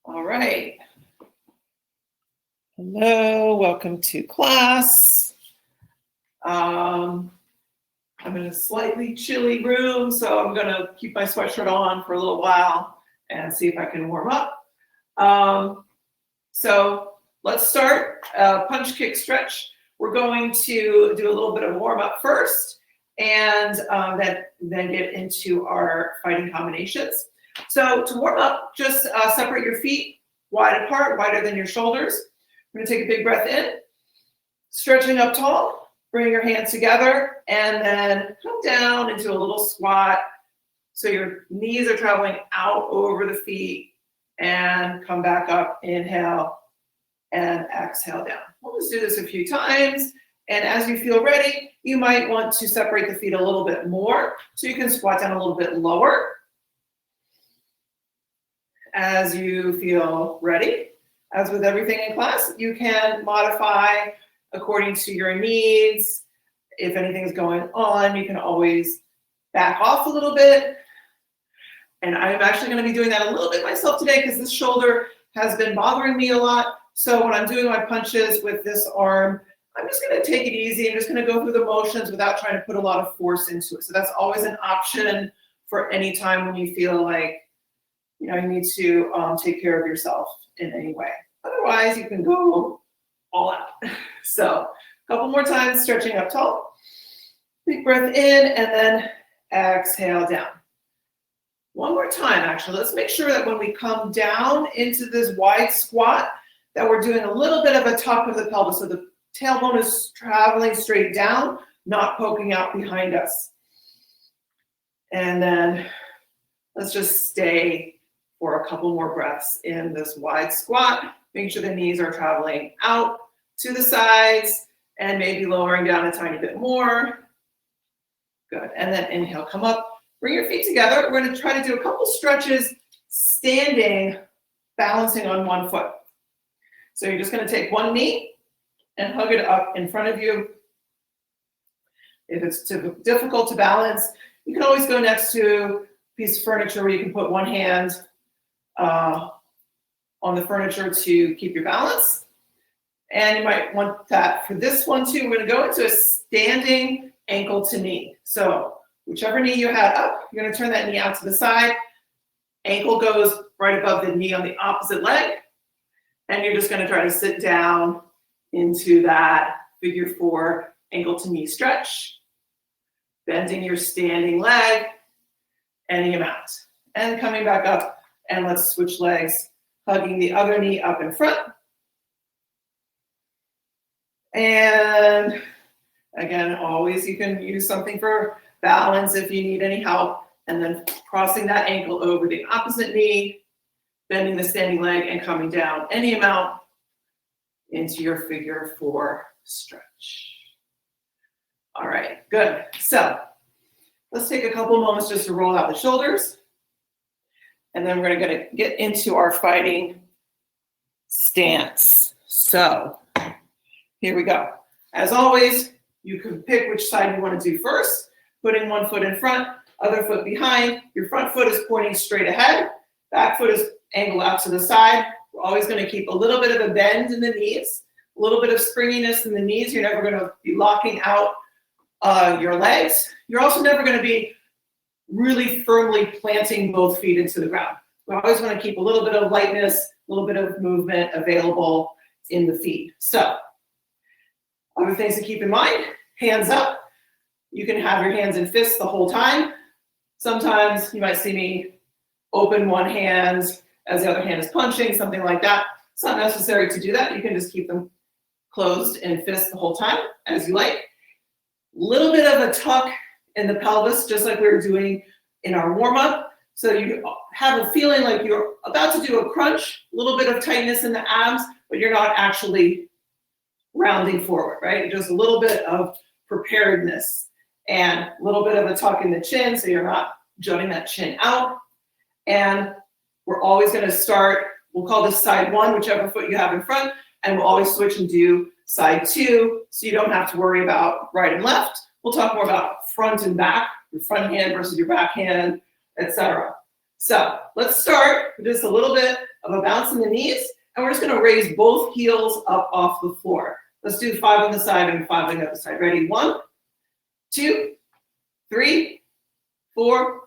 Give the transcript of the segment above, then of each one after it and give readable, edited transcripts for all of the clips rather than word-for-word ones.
All right. Hello, welcome to class. I'm in a slightly chilly room, so I'm going to keep my sweatshirt on for a little while and see if I can warm up. So let's start punch, kick, stretch. We're going to do a little bit of warm up first and then get into our fighting combinations. So to warm up, just separate your feet wide apart, wider than your shoulders. We're going to take a big breath in, stretching up tall, bring your hands together, and then come down into a little squat. So your knees are traveling out over the feet and come back up, inhale, and exhale down. We'll just do this a few times. And as you feel ready, you might want to separate the feet a little bit more so you can squat down a little bit lower. As you feel ready, as with everything in class, you can modify according to your needs. If anything's going on, you can always back off a little bit. And I'm actually going to be doing that a little bit myself today because this shoulder has been bothering me a lot. So when I'm doing my punches with this arm, I'm just going to take it easy. I'm just going to go through the motions without trying to put a lot of force into it. So that's always an option for any time when you feel like you need to take care of yourself in any way. Otherwise, you can go all out. So a couple more times, stretching up tall. Big breath in and then exhale down. One more time, actually. Let's make sure that when we come down into this wide squat, that we're doing a little bit of a tuck of the pelvis. So the tailbone is traveling straight down, not poking out behind us. And then let's just stay for a couple more breaths in this wide squat. Make sure the knees are traveling out to the sides and maybe lowering down a tiny bit more. Good. And then inhale, come up, bring your feet together. We're going to try to do a couple stretches standing, balancing on one foot. So you're just going to take one knee and hug it up in front of you. If it's difficult to balance, you can always go next to a piece of furniture where you can put one hand on the furniture to keep your balance. And you might want that for this one too. We're going to go into a standing ankle to knee. So whichever knee you had up, you're going to turn that knee out to the side. Ankle goes right above the knee on the opposite leg. And you're just going to try to sit down into that figure 4 ankle to knee stretch. Bending your standing leg any amount. And coming back up. And let's switch legs, hugging the other knee up in front. And again, always you can use something for balance if you need any help. And then crossing that ankle over the opposite knee, bending the standing leg and coming down any amount into your figure 4 stretch. All right, good. So let's take a couple moments just to roll out the shoulders. And then we're going to get into our fighting stance. So here we go. As always, you can pick which side you want to do first, putting one foot in front, other foot behind. Your front foot is pointing straight ahead. Back foot is angled out to the side. We're always going to keep a little bit of a bend in the knees, a little bit of springiness in the knees. You're never going to be locking out your legs. You're also never going to be really firmly planting both feet into the ground. We always want to keep a little bit of lightness, a little bit of movement available in the feet. So, other things to keep in mind, hands up. You can have your hands in fists the whole time. Sometimes you might see me open one hand as the other hand is punching, something like that. It's not necessary to do that. You can just keep them closed in fists the whole time as you like. Little bit of a tuck in the pelvis, just like we were doing in our warm-up. So you have a feeling like you're about to do a crunch, a little bit of tightness in the abs, but you're not actually rounding forward, right? Just a little bit of preparedness and a little bit of a tuck in the chin so you're not jutting that chin out. And we're always going to start, we'll call this side 1, whichever foot you have in front, and we'll always switch and do side 2 so you don't have to worry about right and left. We'll talk more about front and back, your front hand versus your back hand, etc. So let's start with just a little bit of a bounce in the knees, and we're just gonna raise both heels up off the floor. Let's do 5 on the side and 5 on the other side. Ready? 1, 2, 3, 4,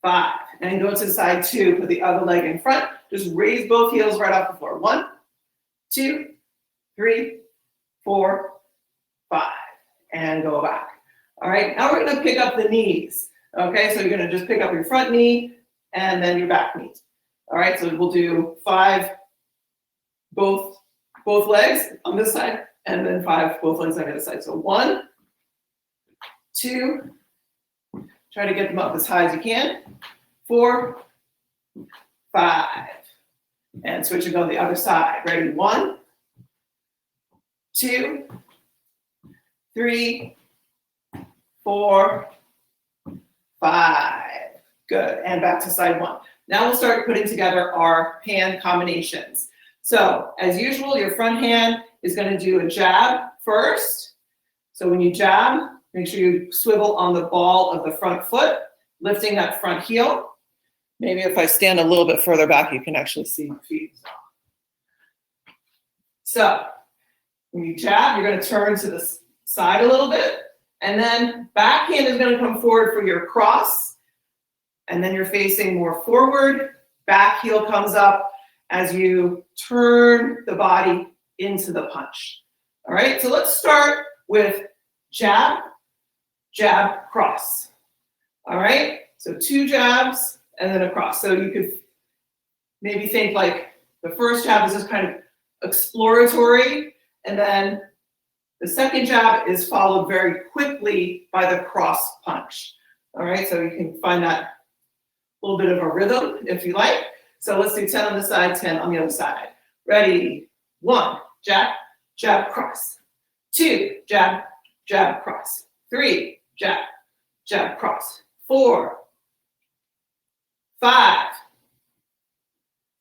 5. And go to the side 2, put the other leg in front. Just raise both heels right off the floor. 1, 2, 3, 4, 5. And go back. All right, now we're gonna pick up the knees. Okay, so you're gonna just pick up your front knee and then your back knee. All right, so we'll do 5, both legs on this side, and then 5, both legs on the other side. So 1, 2, try to get them up as high as you can. 4, 5. And switch and go to the other side. Ready? 1, 2, 3, 4, 5. Good. And back to side 1. Now we'll start putting together our hand combinations. So as usual, your front hand is going to do a jab first. So when you jab, make sure you swivel on the ball of the front foot, lifting that front heel. Maybe if I stand a little bit further back, you can actually see my feet. So when you jab, you're going to turn to the side a little bit, and then back hand is going to come forward for your cross, and then you're facing more forward. Back heel comes up as you turn the body into the punch. All right, so let's start with jab, jab, cross. All right, so 2 jabs and then a cross. So you could maybe think like the first jab is just kind of exploratory, and then the second jab is followed very quickly by the cross punch. All right, so you can find that little bit of a rhythm if you like. So let's do 10 on the side, 10 on the other side. Ready? 1, jab, jab, cross. 2, jab, jab, cross. 3, jab, jab, cross. 4, 5,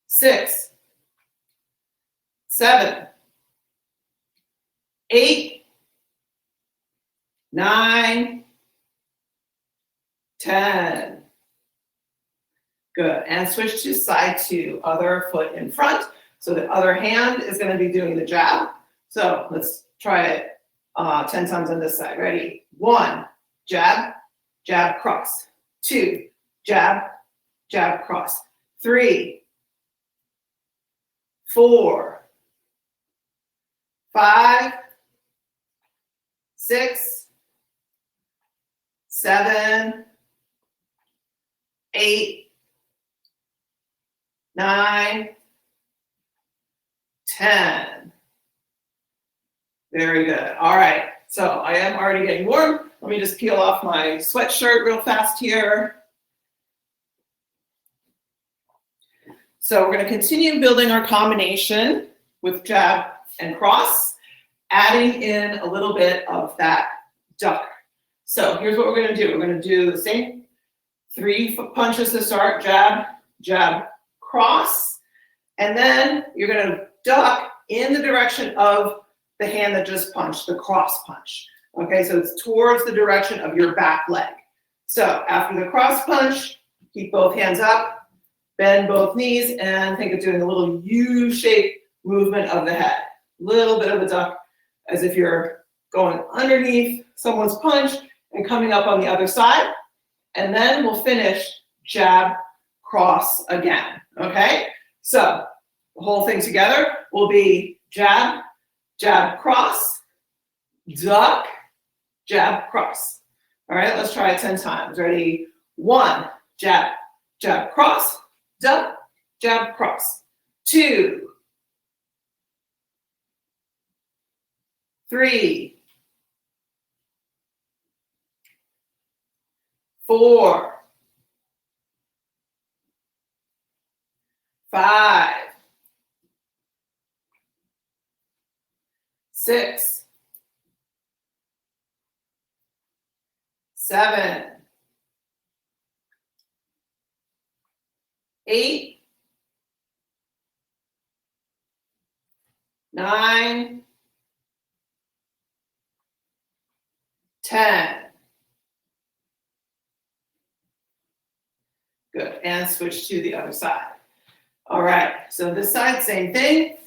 6, 7, 8, 9, 10. Good. And switch to side 2, other foot in front. So the other hand is going to be doing the jab. So let's try it 10 times on this side. Ready? 1, jab, jab, cross. 2, jab, jab, cross. 3, 4, 5, 6, 7, 8, 9, 10. Very good. All right. So I am already getting warm. Let me just peel off my sweatshirt real fast here. So we're going to continue building our combination with jab and cross, adding in a little bit of that duck. So here's what we're going to do. We're going to do the same 3 punches to start, jab, jab, cross, and then you're going to duck in the direction of the hand that just punched, the cross punch. Okay, so it's towards the direction of your back leg. So after the cross punch, keep both hands up, bend both knees, and think of doing a little U-shaped movement of the head. Little bit of a duck, as if you're going underneath someone's punch and coming up on the other side. And then we'll finish jab, cross again. Okay, so the whole thing together will be jab, jab, cross, duck, jab, cross. All right, let's try it 10 times. Ready? 1, jab, jab, cross, duck, jab, cross. 2, 3, 4, 5, 6, 7, 8, 9, 10. Good. And switch to the other side. All right. So this side, same thing.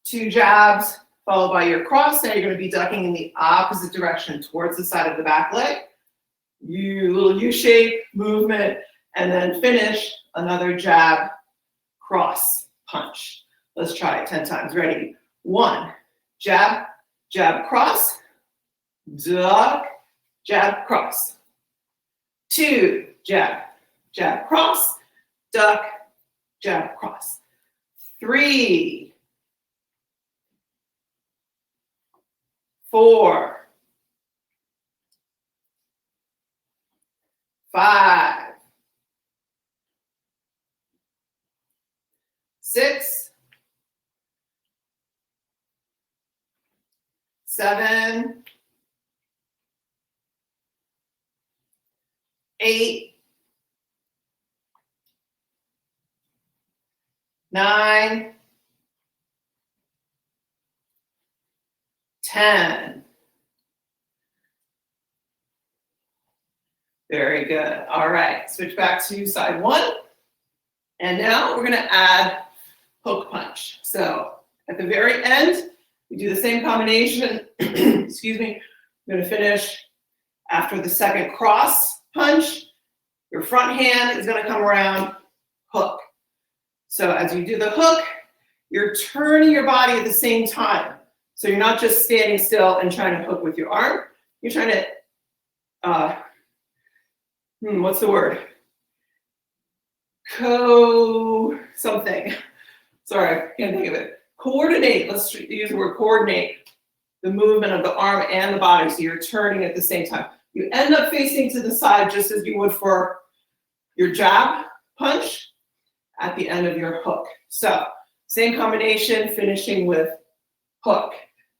2 jabs followed by your cross. Now you're going to be ducking in the opposite direction towards the side of the back leg. Little U-shape movement, and then finish another jab, cross, punch. Let's try it 10 times. Ready? 1, jab, jab, cross, duck, jab, cross. 2, jab, jab, cross, duck, jab, cross. 3, 4, 5, 6, 7, 8, 9, 10. Very good. All right, switch back to side 1. And now we're going to add hook punch. So at the very end, we do the same combination. Excuse me. I'm going to finish after the second cross punch. Your front hand is going to come around, hook. So as you do the hook, you're turning your body at the same time. So you're not just standing still and trying to hook with your arm. You're trying to, what's the word? Something. Sorry, I can't think of it. Coordinate. Let's use the word coordinate. The movement of the arm and the body. So you're turning at the same time. You end up facing to the side just as you would for your jab punch at the end of your hook. So same combination, finishing with hook.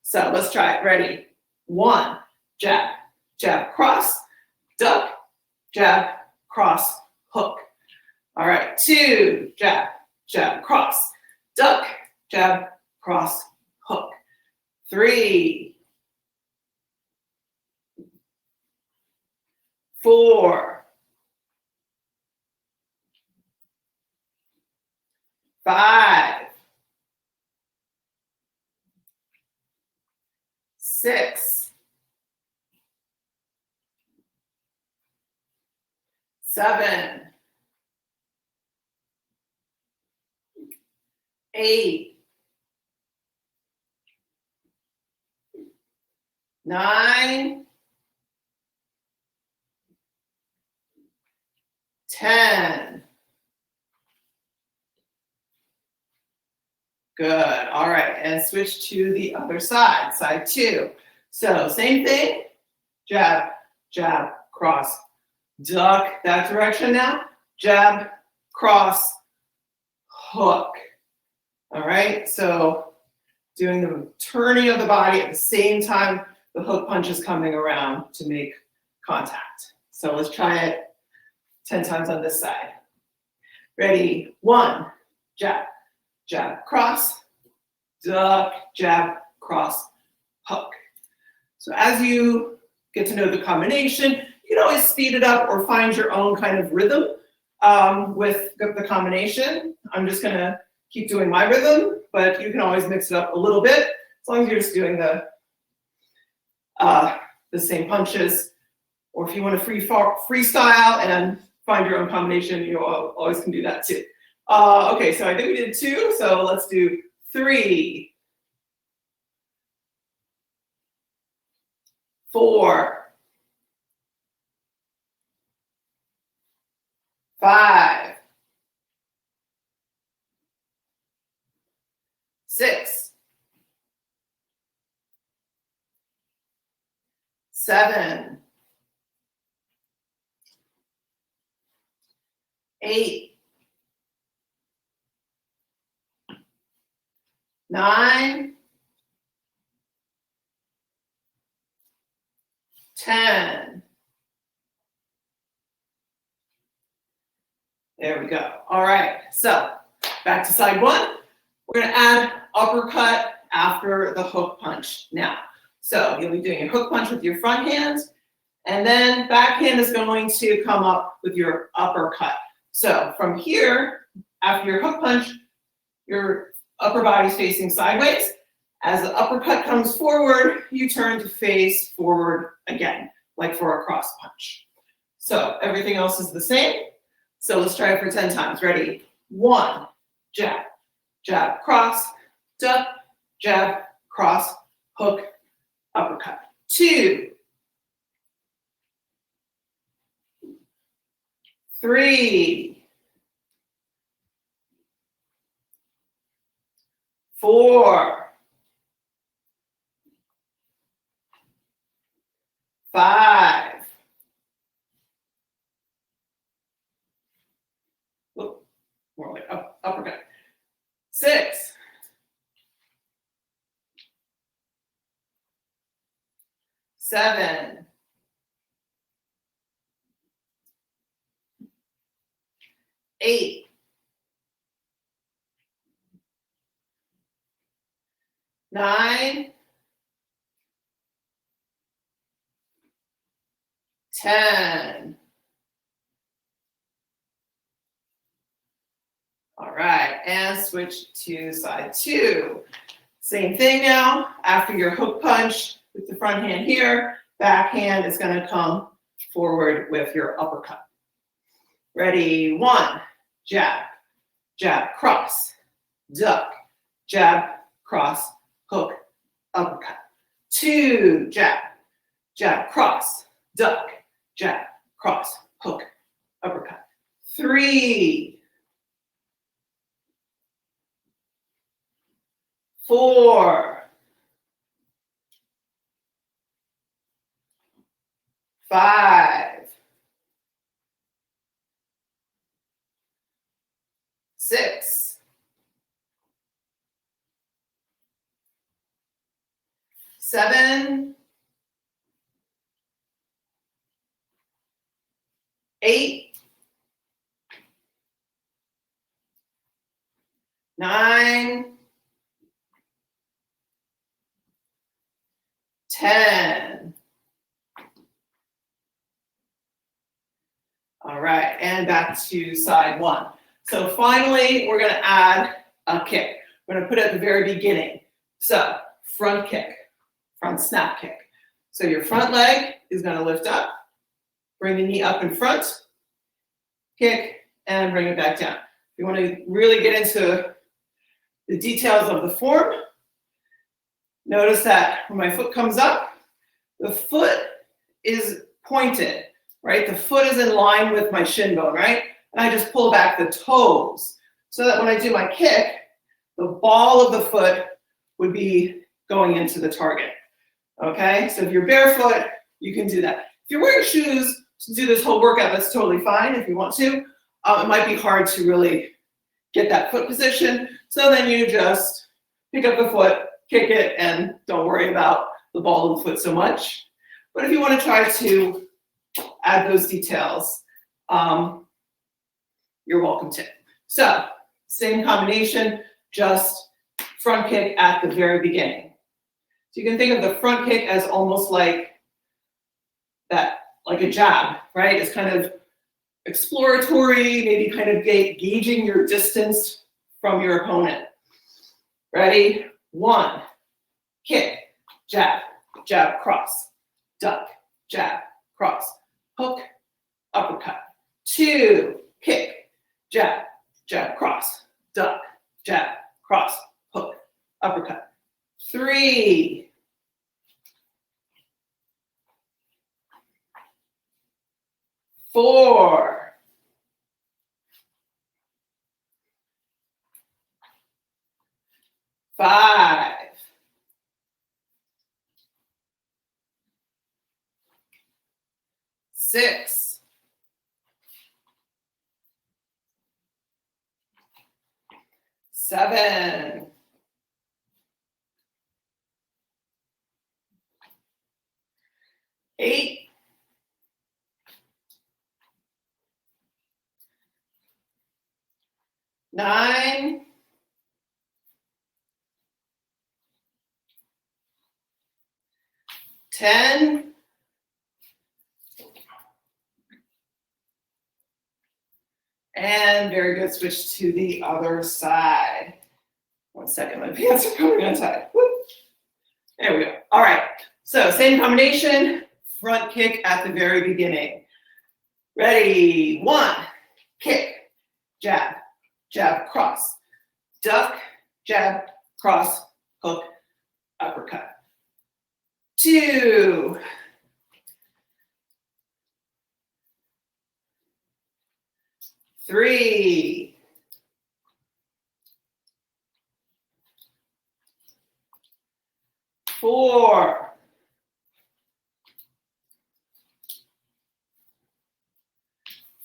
So let's try it. Ready? 1, jab, jab, cross, duck, jab, cross, hook. All right, 2, jab, jab, cross, duck, jab, cross, hook. 3, 4, 5, 6, 7, 8, 9, 10. Good. All right. And switch to the other side, side 2. So same thing. Jab, jab, cross, duck that direction now. Jab, cross, hook. All right. So doing the turning of the body at the same time the hook punch is coming around to make contact. So let's try it 10 times on this side. Ready? 1, jab, jab, cross, duck, jab, cross, hook. So as you get to know the combination, you can always speed it up or find your own kind of rhythm with the combination. I'm just going to keep doing my rhythm, but you can always mix it up a little bit as long as you're just doing the same punches. Or if you want to freestyle and find your own combination, you always can do that too. Okay, so I think we did 2, so let's do 3, 4, 5, 6, 7, 8, 9, 10. There we go. All right, so back to side 1. We're going to add uppercut after the hook punch now. So you'll be doing your hook punch with your front hand, and then back hand is going to come up with your uppercut. So from here, after your hook punch, your upper body's facing sideways. As the uppercut comes forward, you turn to face forward again, like for a cross punch. So everything else is the same. So let's try it for 10 times. Ready? 1, jab, jab, cross, duck, jab, cross, hook, uppercut. 2, 3, 4, 5, more like uppercut. 6, 7, 8, 9, 10. All right, and switch to side 2. Same thing now. After your hook punch with the front hand here, back hand is going to come forward with your uppercut. Ready? 1, jab, jab, cross, duck, jab, cross, hook, uppercut. 2, jab, jab, cross, duck, jab, cross, hook, uppercut. 3, 4, 5, 6, 7, 8, 9, 10. All right, and back to side 1. So finally, we're going to add a kick. We're going to put it at the very beginning. So front kick, front snap kick. So your front leg is going to lift up, bring the knee up in front, kick, and bring it back down. If you want to really get into the details of the form, notice that when my foot comes up, the foot is pointed, right? The foot is in line with my shin bone, right? And I just pull back the toes so that when I do my kick, the ball of the foot would be going into the target, okay? So if you're barefoot, you can do that. If you're wearing shoes to do this whole workout, that's totally fine if you want to. It might be hard to really get that foot position. So then you just pick up the foot, kick it, and don't worry about the ball of the foot so much. But if you want to try to add those details, you're welcome to. So same combination, just front kick at the very beginning. So you can think of the front kick as almost like that, like a jab, right? It's kind of exploratory, maybe kind of gauging your distance from your opponent. Ready? 1, kick, jab, jab, cross, duck, jab, cross, hook, uppercut. 2, kick, jab, jab, cross, duck, jab, cross, hook, uppercut. 3, 4, 5, 6, 7, 8, 9, 10, And very good, switch to the other side. 1 second, my pants are coming untied. Whoop. There we go. All right, so same combination, front kick at the very beginning. Ready, 1, kick, jab, jab, cross, duck, jab, cross, hook, uppercut. 2, 3, 4,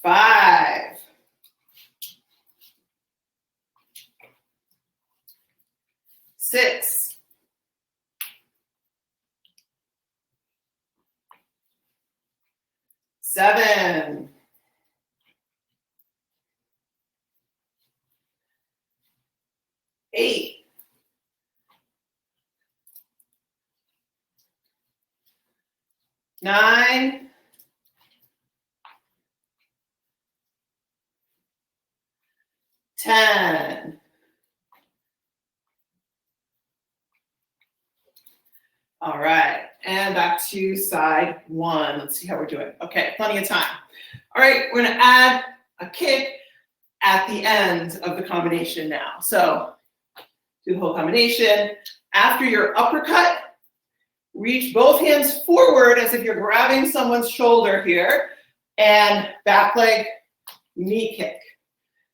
5, 6, 7, 8, 9, 10. All right, and back to side 1. Let's see how we're doing. Okay, plenty of time. All right, we're gonna add a kick at the end of the combination now. So do the whole combination. After your uppercut, reach both hands forward as if you're grabbing someone's shoulder here, and back leg knee kick.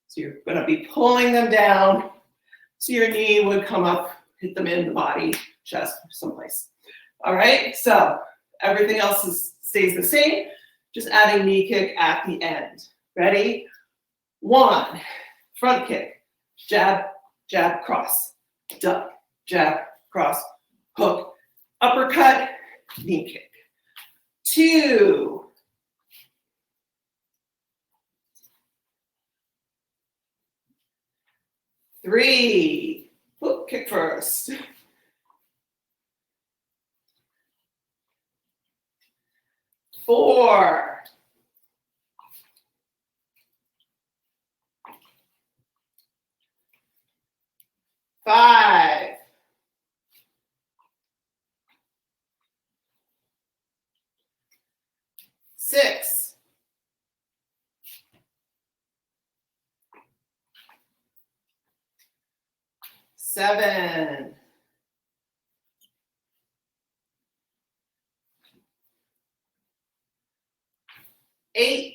So you're gonna be pulling them down so your knee would come up, hit them in the body, chest, someplace. All right, so everything else stays the same, just adding knee kick at the end. Ready? 1, front kick, jab, jab, cross, duck, jab, cross, hook, uppercut, knee kick. 2, 3, hook kick first. 4, 5, 6, 7, 8,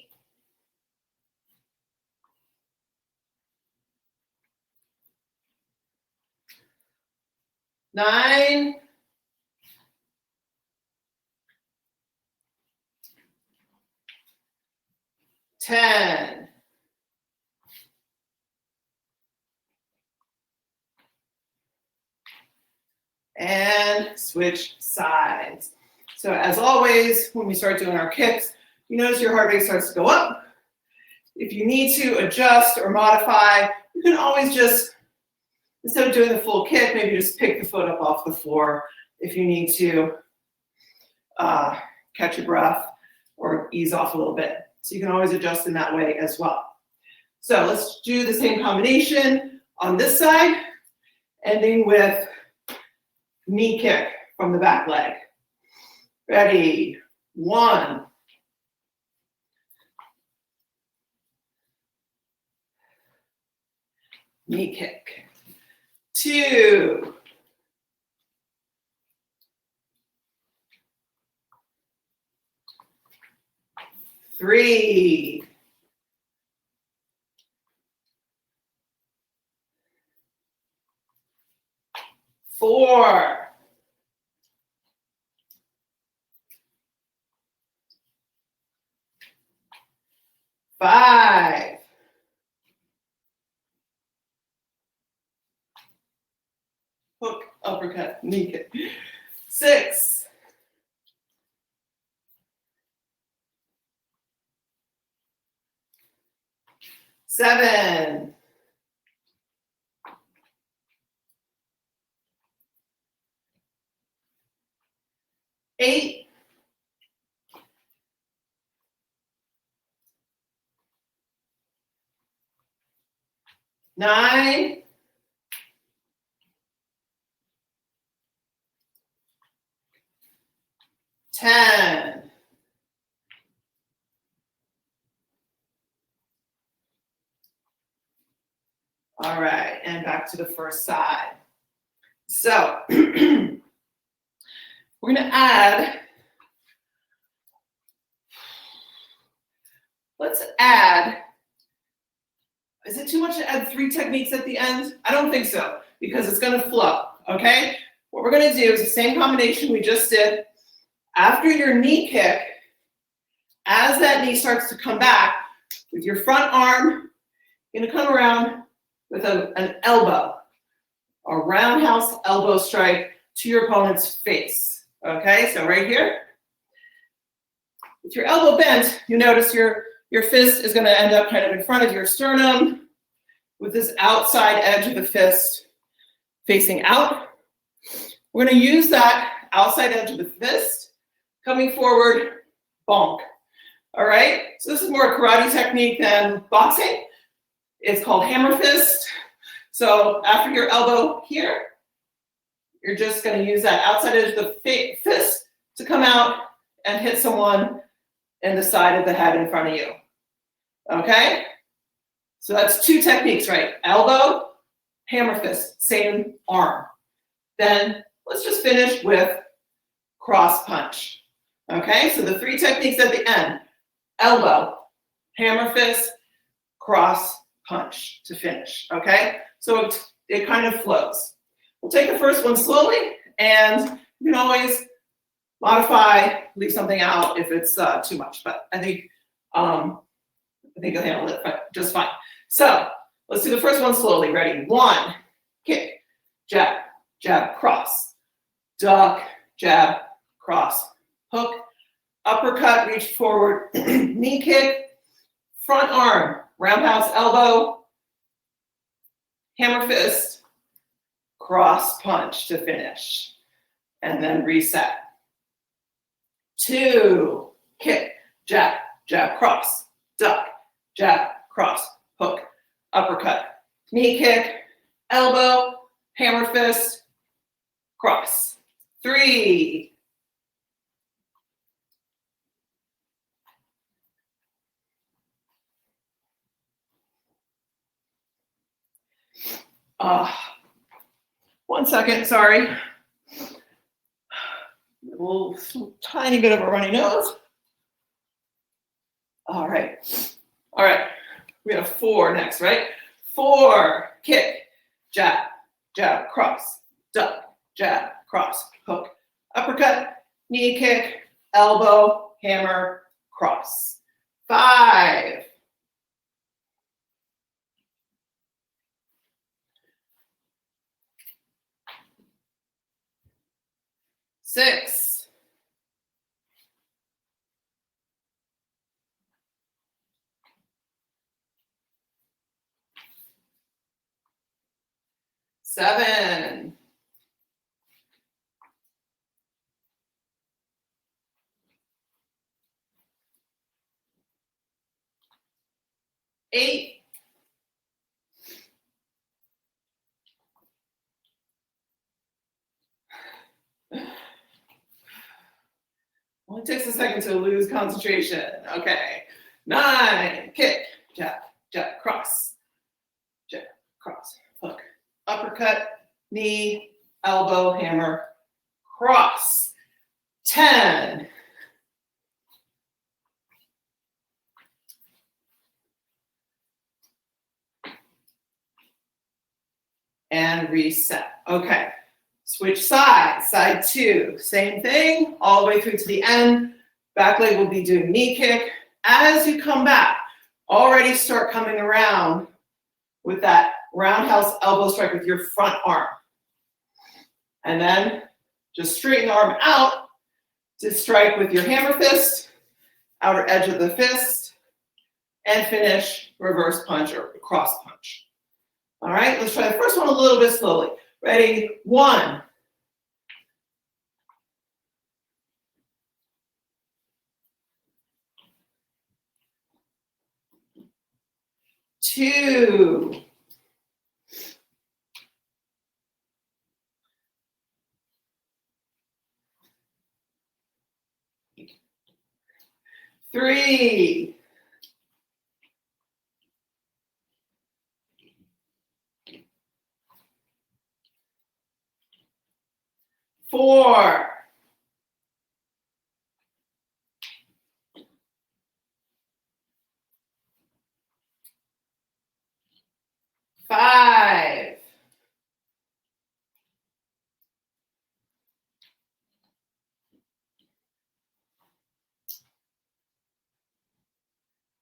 9, 10. And switch sides. So as always, when we start doing our kicks, you notice your heart rate starts to go up. If you need to adjust or modify, you can always just, instead of doing the full kick, maybe just pick the foot up off the floor if you need to catch your breath or ease off a little bit. So you can always adjust in that way as well. So let's do the same combination on this side, ending with knee kick from the back leg. Ready? 1, 'knee kick'. 2, 3, 4, 5, 'hook, uppercut, knee kick'. 6, 7, 8, 9, 10. All right, and back to the first side. So we're going to add, let's add, is it too much to add 3 techniques at the end? I don't think so, because it's going to flow, okay? What we're going to do is the same combination we just did. After your knee kick, as that knee starts to come back, with your front arm, you're going to come around with an elbow, a roundhouse elbow strike to your opponent's face. Okay, so right here. With your elbow bent, you notice your fist is going to end up kind of in front of your sternum with this outside edge of the fist facing out. We're going to use that outside edge of the fist coming forward, bonk. All right, so this is more a karate technique than boxing. It's called hammer fist. So after your elbow here, you're just going to use that outside edge of the fist to come out and hit someone in the side of the head in front of you. Okay? So that's 2 techniques, right? Elbow, hammer fist, same arm. Then let's just finish with cross punch. Okay? So the 3 techniques at the end: elbow, hammer fist, cross punch to finish. Okay? So it kind of flows. We'll take the first one slowly, and you can always modify, leave something out if it's too much. But I think you'll handle it just fine. So let's do the first one slowly. Ready? 1, kick, jab, jab, cross, duck, jab, cross, hook, uppercut, reach forward, knee kick, front arm, roundhouse elbow, hammer fist, cross punch to finish, and then reset. 2, kick, jab, jab, cross, duck, jab, cross, hook, uppercut, knee kick, elbow, hammer fist, cross. 3, 1 second, sorry. A little tiny bit of a runny nose. All right. All right. We have 4 next, right? 4, kick, jab, jab, cross, duck, jab, cross, hook, uppercut, knee kick, elbow, hammer, cross. 5, 6, 7, 8, 'It takes a second to lose concentration. Okay. 9, kick, jab, jab, cross, hook, uppercut, knee, elbow, hammer, cross. 10, and reset. Okay. Switch sides, side 2, same thing, all the way through to the end. Back leg will be doing knee kick. As you come back, already start coming around with that roundhouse elbow strike with your front arm. And then just straighten the arm out to strike with your hammer fist, outer edge of the fist, and finish reverse punch or cross punch. All right, let's try the first one a little bit slowly. Ready? 1, 2, 3, 4, 5,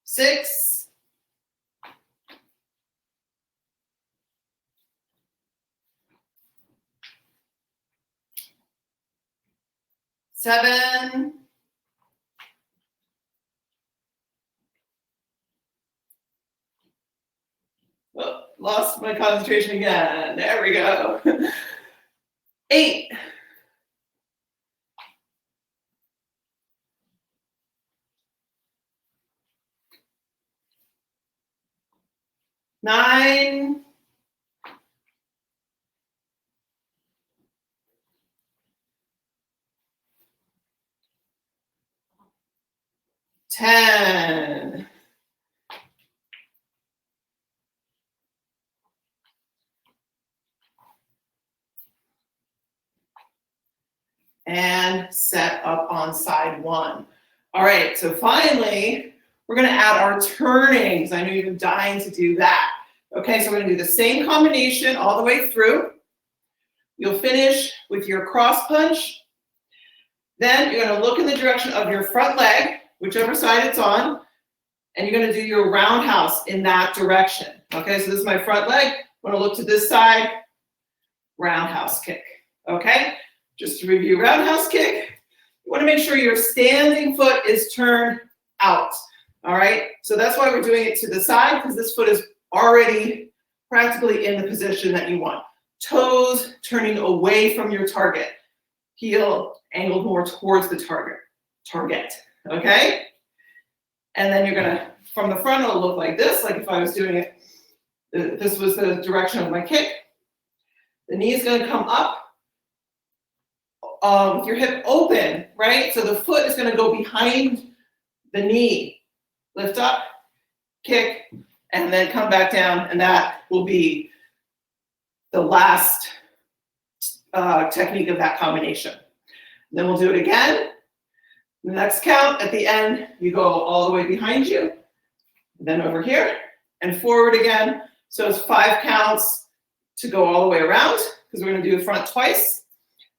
6, 7, lost my concentration again. There we go. 8, 9, 10, and set up on side 1. All right, so finally, we're gonna add our turnings. I know you've been dying to do that. Okay, so we're gonna do the same combination all the way through. You'll finish with your cross punch. Then you're gonna look in the direction of your front leg, whichever side it's on, and you're gonna do your roundhouse in that direction. Okay, so this is my front leg. I'm gonna look to this side, roundhouse kick. Okay, just to review, roundhouse kick. You wanna make sure your standing foot is turned out. All right, so that's why we're doing it to the side, because this foot is already practically in the position that you want. Toes turning away from your target. Heel angled more towards the target, okay? And then you're gonna, from the front, it'll look like this, like if I was doing it, this was the direction of my kick. The knee is gonna come up with your hip open, right? So the foot is gonna go behind the knee. Lift up, kick, and then come back down, and that will be the last technique of that combination. Then we'll do it again. The next count at the end, you go all the way behind you, then over here, and forward again. So it's 5 counts to go all the way around, because we're gonna do the front twice,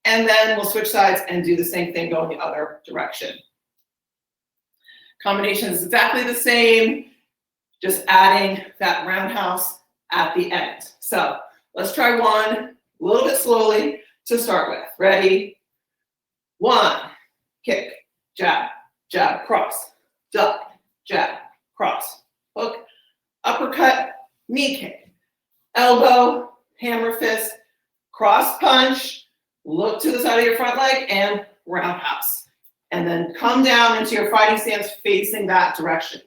and then we'll switch sides and do the same thing going the other direction. Combination is exactly the same, just adding that roundhouse at the end. So let's try one a little bit slowly to start with. Ready? 1, kick, jab, jab, cross, duck, jab, cross, hook, uppercut, knee kick, elbow, hammer fist, cross punch, look to the side of your front leg, and roundhouse. And then come down into your fighting stance facing that direction.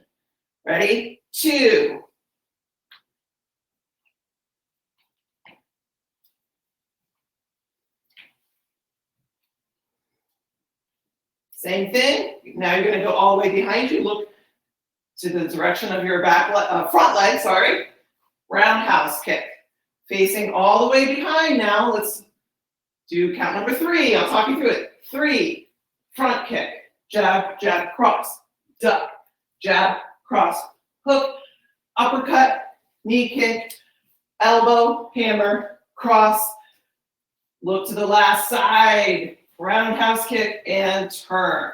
Ready? 2. Same thing. Now you're going to go all the way behind you. Look to the direction of your front leg, sorry. Roundhouse kick. Facing all the way behind now. Let's do count number 3. I'll talk you through it. 3. Front kick, jab, jab, cross, duck, jab, cross, hook, uppercut, knee kick, elbow, hammer, cross, look to the last side, roundhouse kick, and turn.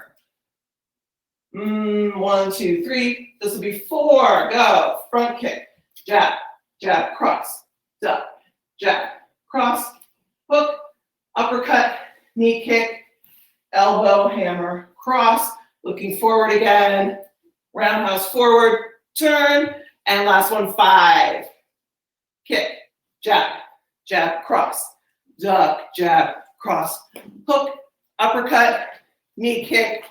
1, 2, 3, this will be 4, go, front kick, jab, jab, cross, duck, jab, cross, hook, uppercut, knee kick, elbow, hammer, cross, looking forward again, roundhouse forward, turn, and last one, 5. Kick, jab, jab, cross, duck, jab, cross, hook, uppercut, knee kick,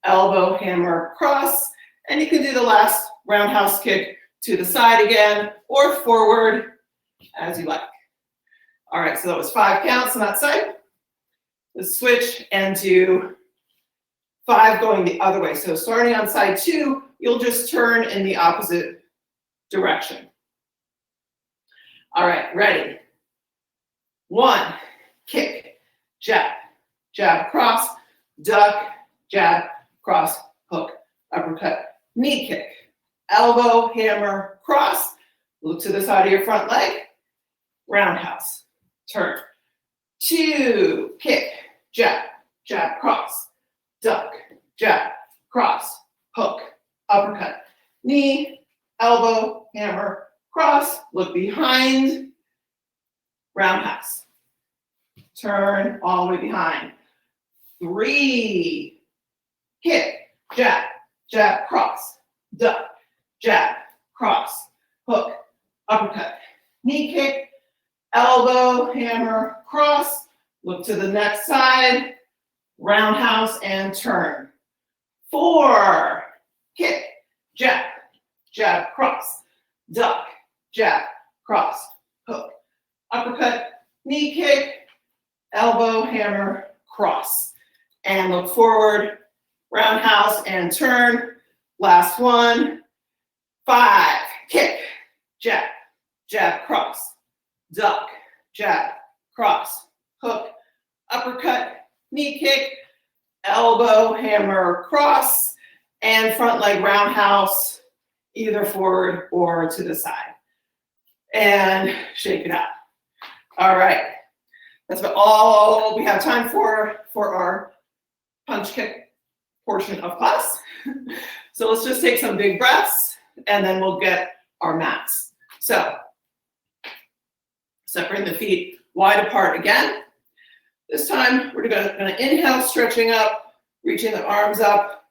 elbow, hammer, cross, and you can do the last roundhouse kick to the side again or forward as you like. All right, so that was 5 counts on that side. Let's switch and do 5 going the other way. So starting on side 2, you'll just turn in the opposite direction. All right, ready? 1, kick, jab, jab, cross, duck, jab, cross, hook, uppercut, knee kick, elbow, hammer, cross, look to the side of your front leg, roundhouse, turn. 2, kick, jab, jab, cross, duck, jab, cross, hook, uppercut, knee, elbow, hammer, cross, look behind, roundhouse, turn all the way behind. 3, kick, jab, jab, cross, duck, jab, cross, hook, uppercut, knee kick, elbow, hammer, cross, look to the next side, roundhouse and turn. 4, kick, jab, jab, cross, duck, jab, cross, hook, uppercut, knee kick, elbow, hammer, cross. And look forward, roundhouse and turn. Last one. 5, kick, jab, jab, cross, duck, jab, cross, hook, uppercut, knee kick, elbow, hammer, cross, and front leg roundhouse, either forward or to the side. And shake it out. All right. That's about all we have time for our punch kick portion of class. So let's just take some big breaths and then we'll get our mats. So separate the feet wide apart again. This time we're gonna inhale, stretching up, reaching the arms up.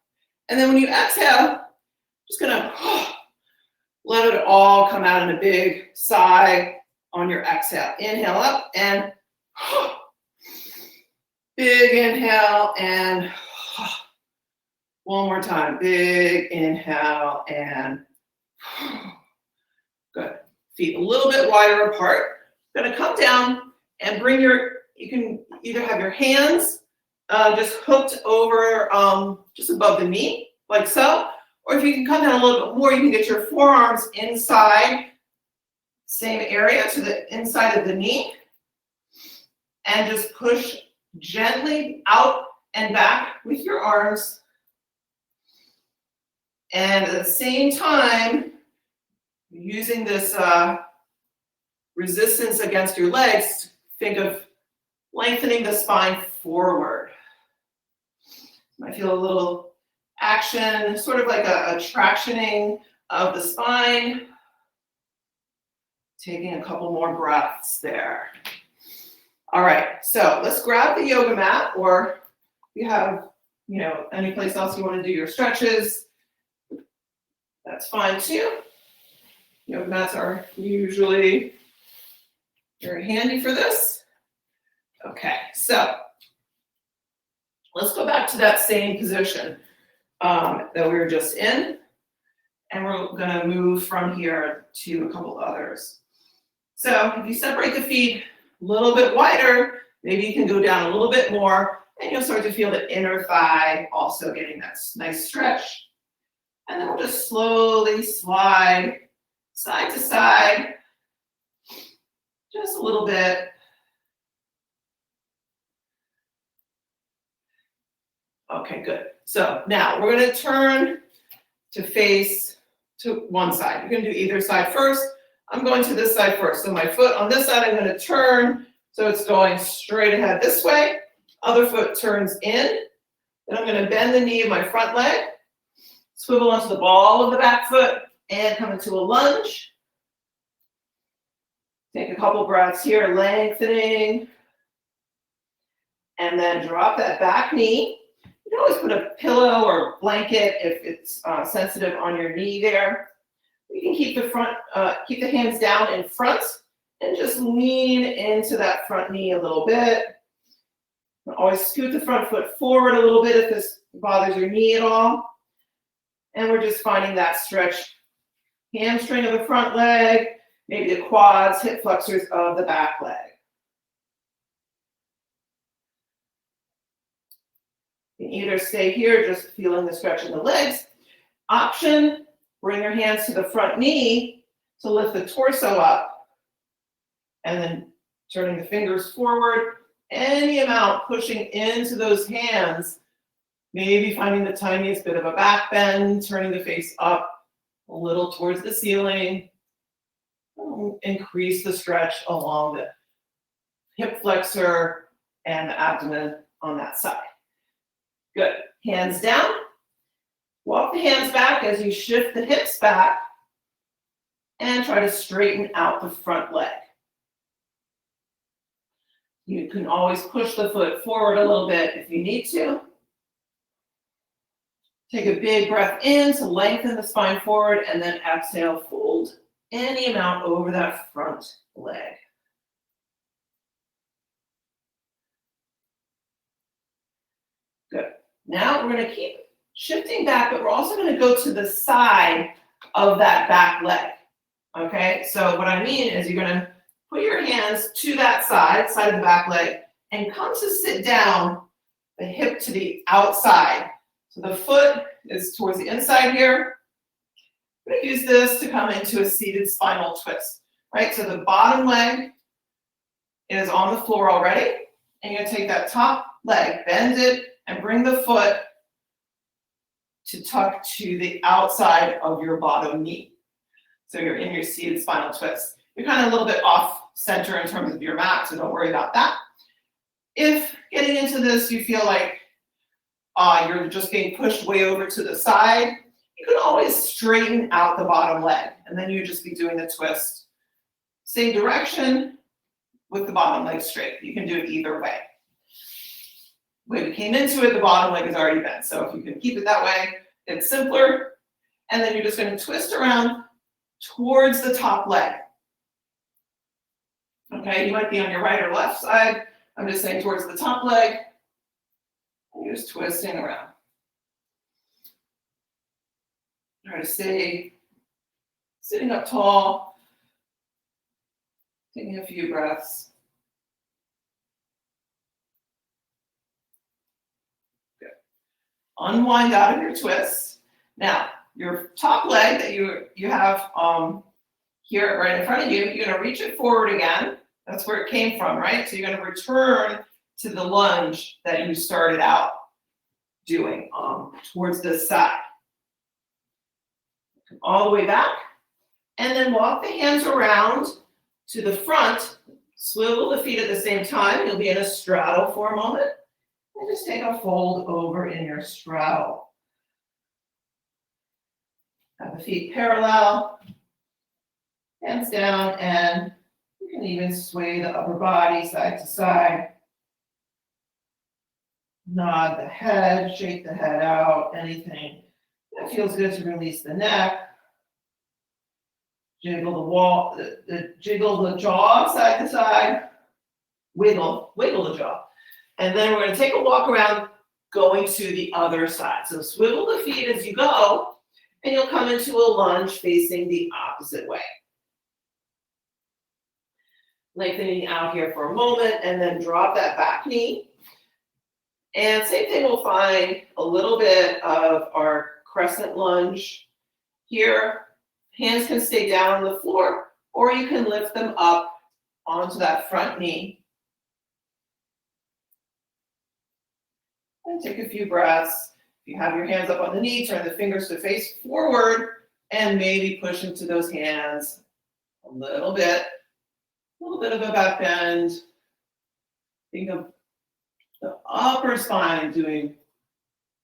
And then when you exhale, just gonna let it all come out in a big sigh on your exhale. Inhale up and big inhale and one more time. Big inhale and good. Feet a little bit wider apart. Gonna come down and bring you can either have your hands just hooked over just above the knee, like so. Or if you can come down a little bit more, you can get your forearms inside, same area to the inside of the knee. And just push gently out and back with your arms. And at the same time, using this resistance against your legs, think of lengthening the spine forward. You might feel a little action, sort of like a tractioning of the spine. Taking a couple more breaths there. All right, so let's grab the yoga mat, or if you have, any place else you want to do your stretches, that's fine too. Yoga mats are usually very handy for this. Okay, so let's go back to that same position that we were just in, and we're going to move from here to a couple others. So if you separate the feet a little bit wider, maybe you can go down a little bit more, and you'll start to feel the inner thigh also getting that nice stretch. And then we'll just slowly slide side to side, just a little bit. Okay, good. So now we're going to turn to face to one side. You can do either side first. I'm going to this side first. So my foot on this side, I'm going to turn so it's going straight ahead this way. Other foot turns in. Then I'm going to bend the knee of my front leg, swivel onto the ball of the back foot, and come into a lunge. Take a couple breaths here, lengthening. And then drop that back knee. You can always put a pillow or blanket if it's sensitive on your knee there. You can keep keep the hands down in front and just lean into that front knee a little bit. Always scoot the front foot forward a little bit if this bothers your knee at all. And we're just finding that stretch, hamstring of the front leg, maybe the quads, hip flexors of the back leg. You can either stay here, just feeling the stretch in the legs. Option, bring your hands to the front knee to lift the torso up, and then turning the fingers forward, any amount pushing into those hands, maybe finding the tiniest bit of a back bend, turning the face up a little towards the ceiling. Increase the stretch along the hip flexor and the abdomen on that side. Good. Hands down. Walk the hands back as you shift the hips back and try to straighten out the front leg. You can always push the foot forward a little bit if you need to. Take a big breath in to lengthen the spine forward, and then exhale, fold any amount over that front leg. Good. Now we're going to keep shifting back, but we're also going to go to the side of that back leg. Okay, so what I mean is you're going to put your hands to that side of the back leg, and come to sit down, the hip to the outside. So the foot is towards the inside here. I'm going to use this to come into a seated spinal twist, right? So the bottom leg is on the floor already, and you're going to take that top leg, bend it, and bring the foot to tuck to the outside of your bottom knee. So you're in your seated spinal twist. You're kind of a little bit off center in terms of your mat, so don't worry about that. If getting into this, you feel like you're just being pushed way over to the side, you can always straighten out the bottom leg, and then you just be doing the twist. Same direction with the bottom leg straight. You can do it either way. When we came into it, the bottom leg is already bent, so if you can keep it that way, it's simpler. And then you're just going to twist around towards the top leg. Okay, you might be on your right or left side. I'm just saying towards the top leg. You're just twisting around. Try to stay sitting up tall, taking a few breaths. Good. Unwind out of your twist. Now, your top leg that you have here right in front of you, you're going to reach it forward again. That's where it came from, right? So you're going to return to the lunge that you started out doing towards this side. Come all the way back, and then walk the hands around to the front. Swivel the feet at the same time. You'll be in a straddle for a moment. And just take a fold over in your straddle. Have the feet parallel, hands down, and you can even sway the upper body side to side. Nod the head, shake the head out, anything that feels good to release the neck. Jiggle jiggle the jaw side to side. Wiggle the jaw. And then we're going to take a walk around going to the other side. So swivel the feet as you go, and you'll come into a lunge facing the opposite way. Lengthening out here for a moment, and then drop that back knee. And same thing, we'll find a little bit of our crescent lunge here. Hands can stay down on the floor, or you can lift them up onto that front knee. And take a few breaths. If you have your hands up on the knee, turn the fingers to face forward, and maybe push into those hands a little bit of a back bend. Think of the upper spine doing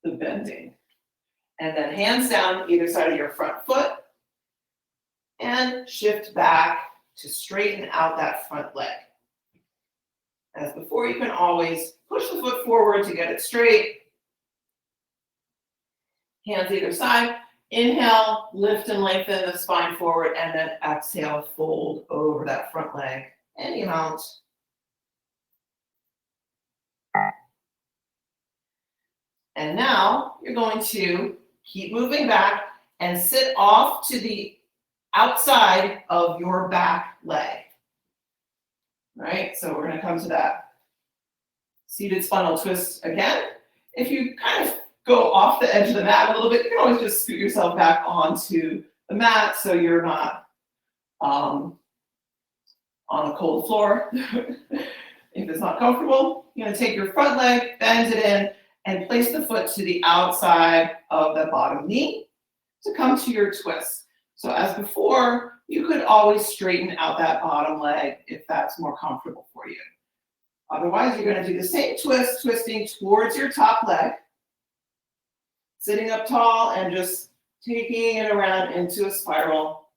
the bending. And then hands down either side of your front foot, and shift back to straighten out that front leg. As before, you can always push the foot forward to get it straight. Hands either side. Inhale, lift and lengthen the spine forward, and then exhale, fold over that front leg. Any amount. And now you're going to keep moving back and sit off to the outside of your back leg. All right, so we're going to come to that seated spinal twist again. If you kind of go off the edge of the mat a little bit, you can always just scoot yourself back onto the mat so you're not on a cold floor. If it's not comfortable, you're going to take your front leg, bend it in, and place the foot to the outside of the bottom knee to come to your twist. So as before, you could always straighten out that bottom leg if that's more comfortable for you. Otherwise, you're going to do the same twist, twisting towards your top leg, sitting up tall and just taking it around into a spiral.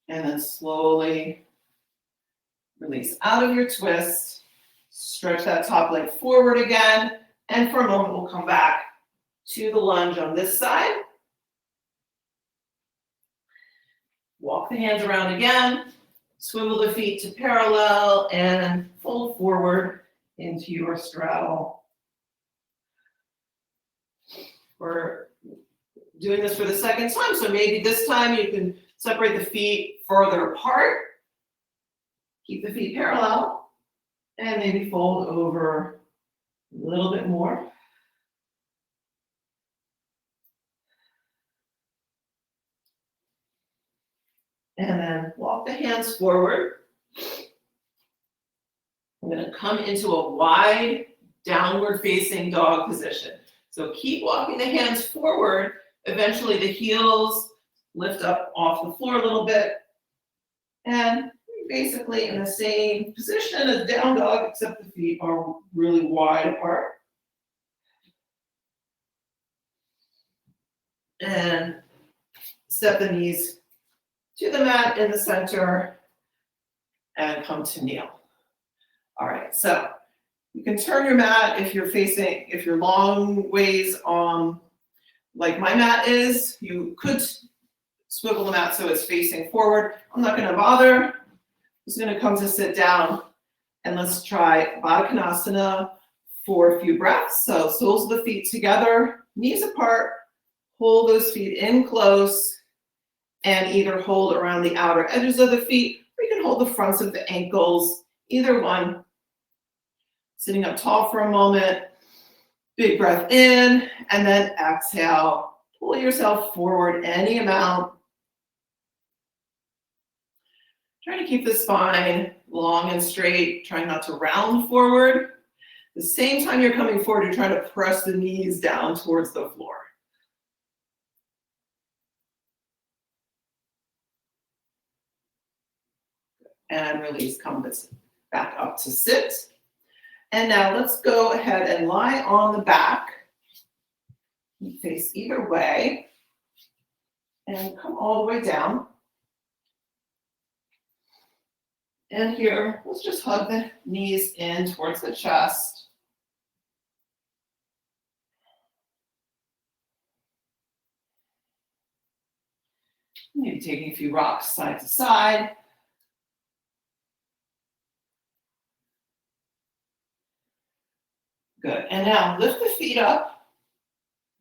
And then slowly release out of your twist. Stretch that top leg forward again. And for a moment, we'll come back to the lunge on this side. Walk the hands around again. Swivel the feet to parallel and fold forward into your straddle. We're doing this for the second time, so maybe this time you can separate the feet further apart. Keep the feet parallel and maybe fold over a little bit more. And then walk the hands forward. I'm going to come into a wide downward facing dog position. So keep walking the hands forward. Eventually the heels lift up off the floor a little bit. And basically in the same position as down dog, except the feet are really wide apart. And step the knees to the mat in the center and come to kneel. All right, so you can turn your mat if you're long ways like my mat is. You could swivel the mat so it's facing forward. I'm not going to bother. I'm just going to come to sit down, and let's try Baddha Konasana for a few breaths. So soles of the feet together, knees apart, hold those feet in close, and either hold around the outer edges of the feet, or you can hold the fronts of the ankles, either one. Sitting up tall for a moment, big breath in, and then exhale. Pull yourself forward any amount. Try to keep the spine long and straight, trying not to round forward. The same time you're coming forward, you're trying to press the knees down towards the floor. And release, come back up to sit. And now let's go ahead and lie on the back. Face either way. And come all the way down. And here, let's just hug the knees in towards the chest. Maybe taking a few rocks side to side. Good. And now lift the feet up,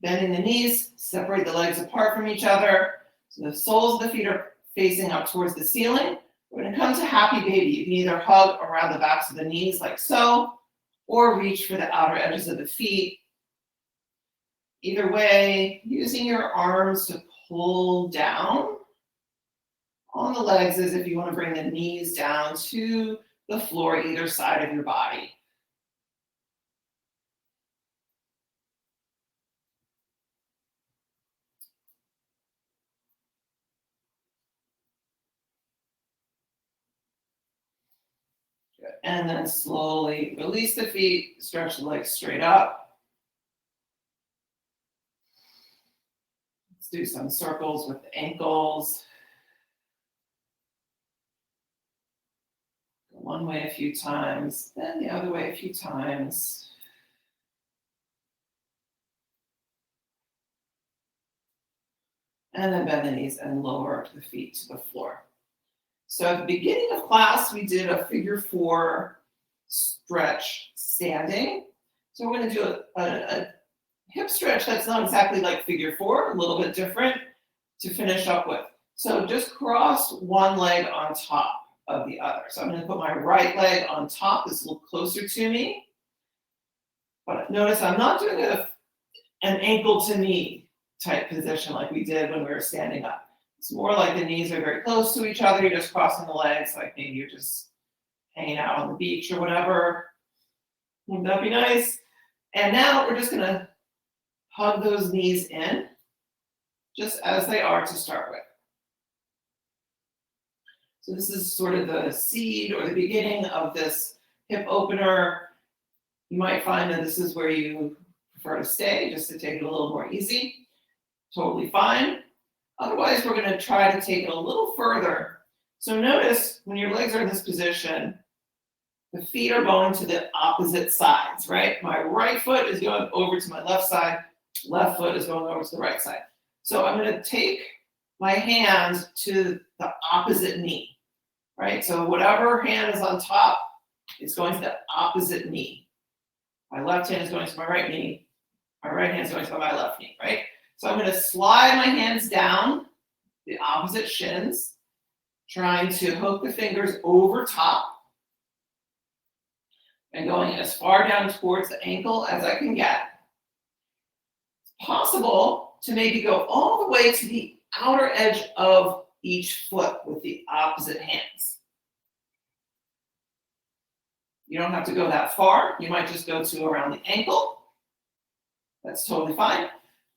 bending the knees, separate the legs apart from each other. So the soles of the feet are facing up towards the ceiling. When it comes to happy baby, you can either hug around the backs of the knees like so, or reach for the outer edges of the feet. Either way, using your arms to pull down on the legs as if you want to bring the knees down to the floor either side of your body. And then slowly release the feet, stretch the legs straight up. Let's do some circles with the ankles. Go one way a few times, then the other way a few times. And then bend the knees and lower the feet to the floor. So at the beginning of class, we did a figure 4 stretch standing. So we're going to do a hip stretch that's not exactly like figure 4, a little bit different to finish up with. So just cross one leg on top. of the other. So I'm going to put my right leg on top. It's a little closer to me. But notice I'm not doing an ankle to knee type position like we did when we were standing up. It's more like the knees are very close to each other. You're just crossing the legs, like maybe you're just hanging out on the beach or whatever. Wouldn't that be nice? And now we're just going to hug those knees in, just as they are to start with. So this is sort of the seed or the beginning of this hip opener. You might find that this is where you prefer to stay, just to take it a little more easy. Totally fine. Otherwise, we're going to try to take it a little further. So notice when your legs are in this position, the feet are going to the opposite sides, right? My right foot is going over to my left side. Left foot is going over to the right side. So I'm going to take my hand to the opposite knee. Right, so whatever hand is on top is going to the opposite knee. My left hand is going to my right knee. My right hand is going to my left knee, right? So I'm going to slide my hands down the opposite shins, trying to hook the fingers over top and going as far down towards the ankle as I can get. It's possible to maybe go all the way to the outer edge of each foot with the opposite hands. You don't have to go that far. You might just go to around the ankle. That's totally fine.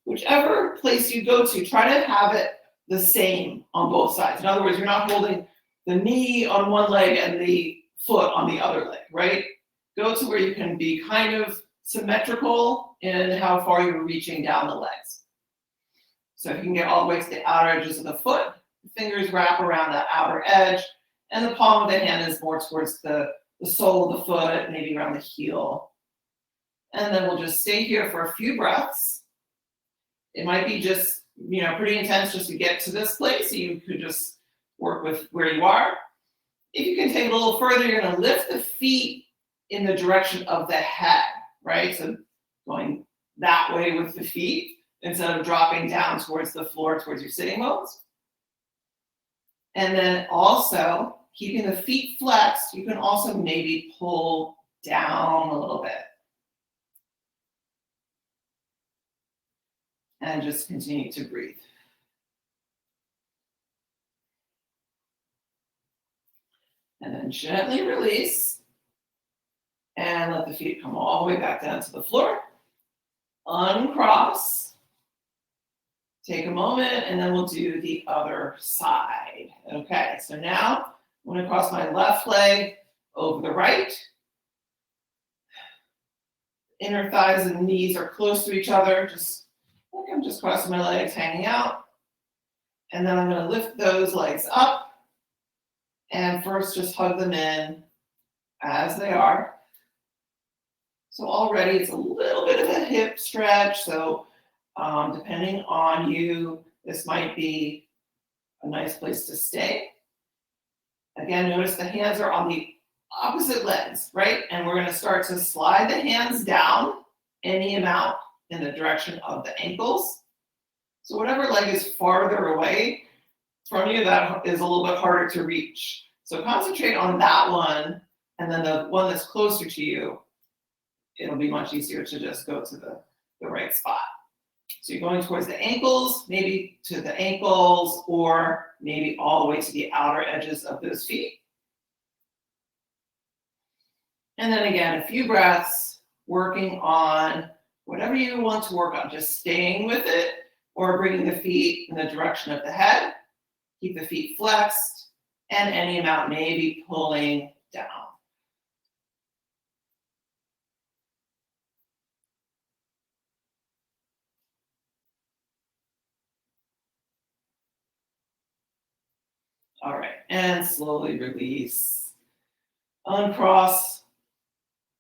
Whichever place you go to, try to have it the same on both sides. In other words, you're not holding the knee on one leg and the foot on the other leg, right? Go to where you can be kind of symmetrical in how far you're reaching down the legs. So if you can get all the way to the outer edges of the foot, fingers wrap around that outer edge, and the palm of the hand is more towards the sole of the foot, maybe around the heel. And then we'll just stay here for a few breaths. It might be just, pretty intense just to get to this place. So you could just work with where you are. If you can take it a little further, you're going to lift the feet in the direction of the head, right? So going that way with the feet instead of dropping down towards the floor, towards your sitting bones. And then also, keeping the feet flexed, you can also maybe pull down a little bit. And just continue to breathe. And then gently release. And let the feet come all the way back down to the floor. Uncross. Take a moment, and then we'll do the other side. Okay, so now I'm going to cross my left leg over the right. Inner thighs and knees are close to each other. Just like I'm just crossing my legs, hanging out. And then I'm going to lift those legs up. And first, just hug them in as they are. So already it's a little bit of a hip stretch. So depending on you, this might be a nice place to stay. Again, notice the hands are on the opposite legs, right? And we're going to start to slide the hands down any amount in the direction of the ankles. So whatever leg is farther away from you, that is a little bit harder to reach. So concentrate on that one, and then the one that's closer to you, it'll be much easier to just go to the right spot. So you're going towards the ankles, maybe to the ankles, or maybe all the way to the outer edges of those feet. And then again, a few breaths, working on whatever you want to work on, just staying with it or bringing the feet in the direction of the head. Keep the feet flexed, and any amount maybe pulling down. All right, and slowly release. Uncross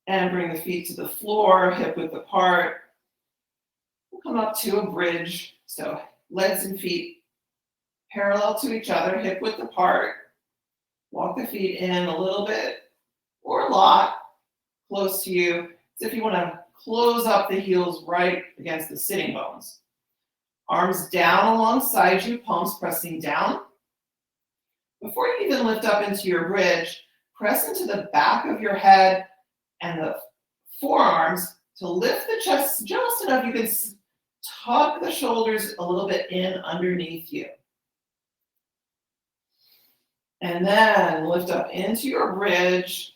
and bring the feet to the floor, hip width apart. We'll come up to a bridge. So legs and feet parallel to each other, hip width apart. Walk the feet in a little bit or a lot close to you. So if you want to close up the heels right against the sitting bones. Arms down alongside you, palms pressing down. Before you even lift up into your bridge, press into the back of your head and the forearms to lift the chest just enough you can tuck the shoulders a little bit in underneath you. And then lift up into your bridge.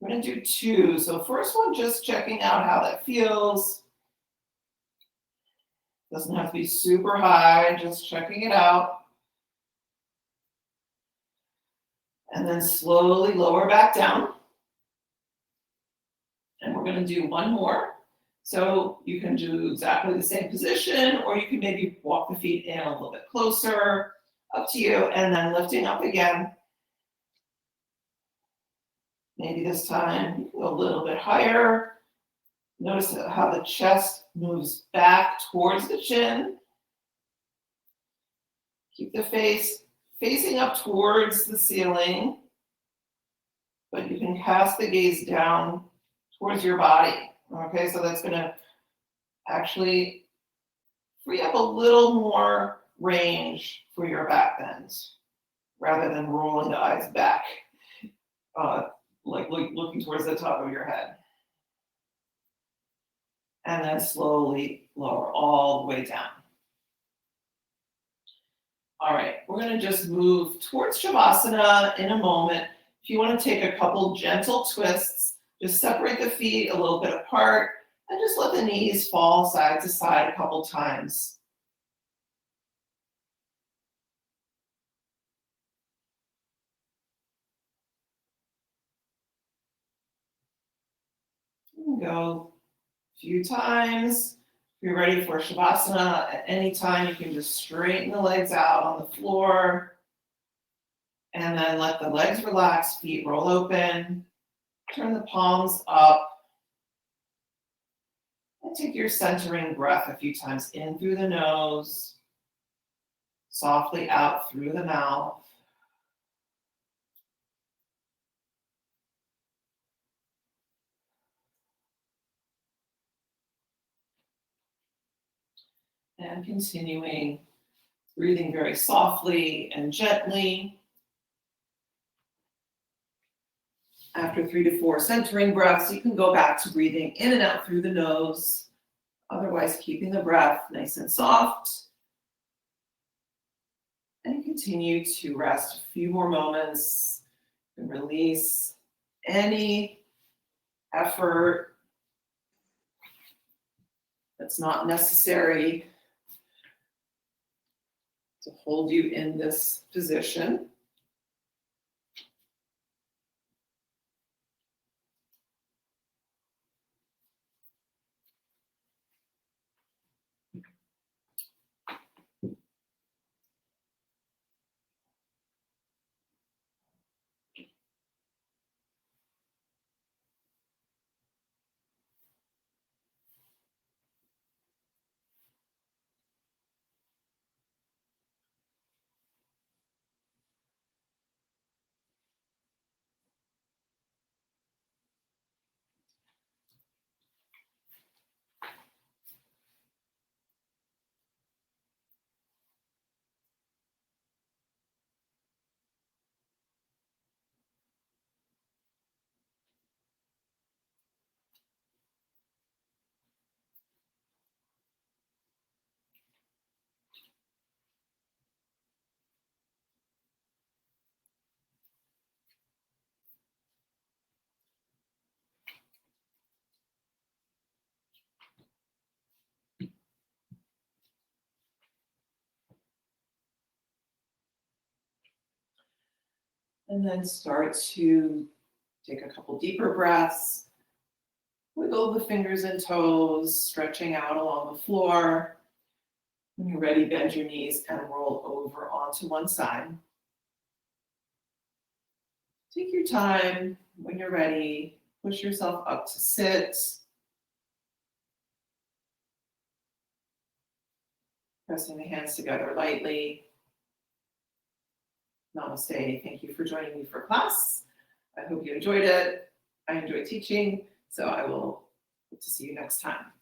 We're going to do 2. So first one, just checking out how that feels. Doesn't have to be super high, just checking it out. And then slowly lower back down. And we're going to do 1 more. So you can do exactly the same position, or you can maybe walk the feet in a little bit closer, up to you, and then lifting up again. Maybe this time you go a little bit higher. Notice how the chest moves back towards the chin. Keep the face facing up towards the ceiling, but you can cast the gaze down towards your body. Okay, so that's going to actually free up a little more range for your back bend rather than rolling the eyes back, like looking towards the top of your head. And then slowly lower all the way down. All right, we're going to just move towards Shavasana in a moment. If you want to take a couple gentle twists, just separate the feet a little bit apart and just let the knees fall side to side a couple times. Go a few times. If you're ready for Shavasana at any time, you can just straighten the legs out on the floor. And then let the legs relax, feet roll open. Turn the palms up. And take your centering breath a few times in through the nose, softly out through the mouth. And continuing, breathing very softly and gently. After 3 to 4 centering breaths, you can go back to breathing in and out through the nose, otherwise keeping the breath nice and soft. And continue to rest a few more moments and release any effort that's not necessary to hold you in this position. And then start to take a couple deeper breaths. Wiggle the fingers and toes, stretching out along the floor. When you're ready, bend your knees and roll over onto one side. Take your time. When you're ready, push yourself up to sit. Pressing the hands together lightly. Namaste. Thank you for joining me for class. I hope you enjoyed it. I enjoy teaching, so I will hope to see you next time.